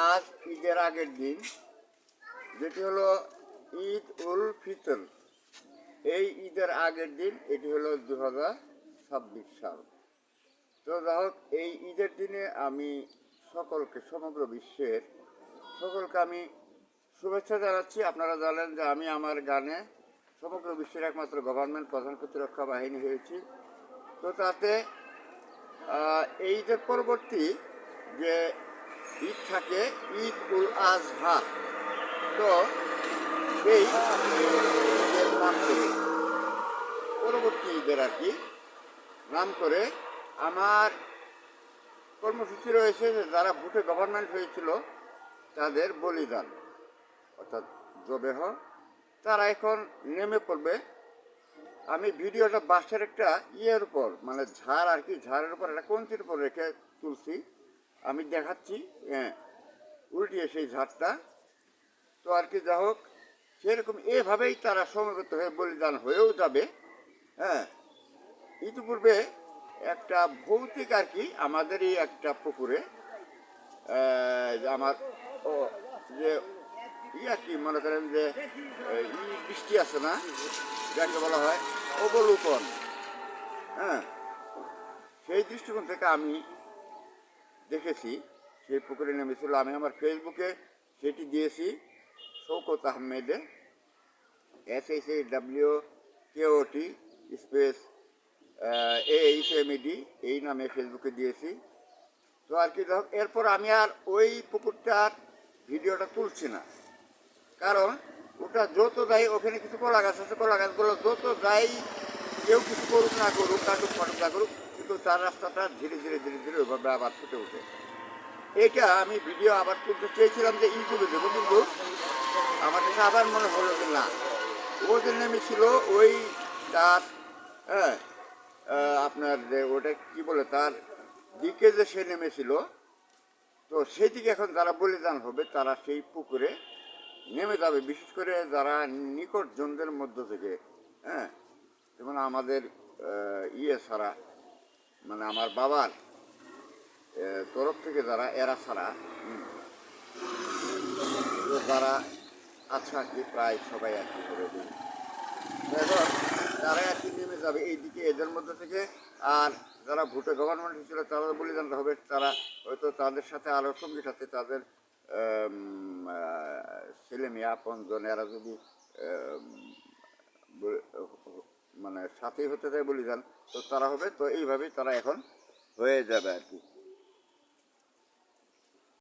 আজ ঈদের আগের দিন, যেটি হলো ঈদ উল ফিতর। এই ঈদের আগের দিন, এটি হলো 2026 সাল। তো যাই হোক, এই ঈদের দিনে আমি সকলকে, সমগ্র বিশ্বের সকলকে আমি শুভেচ্ছা জানাচ্ছি। আপনারা জানেন যে আমি আমার গানে সমগ্র বিশ্বের একমাত্র গভর্নমেন্ট প্রধান প্রতিরক্ষা বাহিনী হয়েছি। তো তাতে এই ঈদের পরবর্তী যে ঈদ থাকে, ঈদ উল আজহা, তো এই ঈদের নাম করে, পরবর্তী ঈদের আর কি নাম করে আমার কর্মসূচি রয়েছে যে যারা ভোটে গভর্নমেন্ট হয়েছিল তাদের বলিদান, অর্থাৎ জবেহ, তারা এখন নেমে পড়বে। আমি ভিডিওটা বাসের একটা ইয়ের উপর, মানে ঝাড় আর কি, ঝাড়ের উপর একটা কঞ্চির উপর রেখে তুলছি, আমি দেখাচ্ছি। হ্যাঁ, উল্টিয়ে সেই ঝাড়টা। তো আর কি, যা হোক, সেরকম এভাবেই তারা সমবেত হয়ে বলিদান হয়েও যাবে। হ্যাঁ, ইতিপূর্বে একটা ভৌতিক আর কি, আমাদেরই একটা পুকুরে আমার যে আর কি মনে করেন যে বৃষ্টি আছে না, যাকে বলা হয় অবলোকন। হ্যাঁ, সেই দৃষ্টিকোণ থেকে আমি দেখেছি সেই পুকুরে নেমেছিল। আমি আমার ফেসবুকে সেটি দিয়েছি, শৌকত আহমেদে, SHAWKOT স্পেস AHMED, এই নামে ফেসবুকে দিয়েছি। তো আর কি, এরপর আমি আর ওই পুকুরটার ভিডিওটা তুলছি না, কারণ ওটা যত যাই, ওখানে কিছু কলা গাছ আছে, কলা গাছগুলো যত যাই, কেউ কিছু করুক না করুক, কাটুক ফাটুক না করুক, কিন্তু তার রাস্তাটা ধীরে ধীরে ধীরে ধীরে ওইভাবে আবার ফুটে ওঠে। এটা আমি ভিডিও আবার তুলতে চেয়েছিলাম যে ইউটিউবে দেবো, কিন্তু আমার কাছে আবার মনে হলো যে না, ও যে নেমেছিল ওই তার, হ্যাঁ, আপনার যে ওটা কি বলে, তার দিকে যে সে নেমেছিল, তো সেই দিকে এখন যারা বলিদান হবে তারা সেই পুকুরে নেমে যাবে। বিশেষ করে যারা নিকট জনদের মধ্য থেকে, হ্যাঁ, যেমন আমাদের ছাড়া, মানে আমার বাবার তরফ থেকে যারা, এরা ছাড়া যারা আছে আর কি, প্রায় সবাই আর কি করে দিন, এখন তারাই আর কি নেমে যাবে এই দিকে এদের মধ্যে থেকে। আর যারা ভোটে গভর্নমেন্ট হিসেবে তারা বলিদান হবে, তারা হয়তো তাদের সাথে আরও সঙ্গীর সাথে তাদের ছেলে মেয়ে আপনজন, এরা যদি মানে সাথেই হতে চায় বলিদান, তো তারা হবে। তো এইভাবেই তারা এখন হয়ে যাবে আর কি।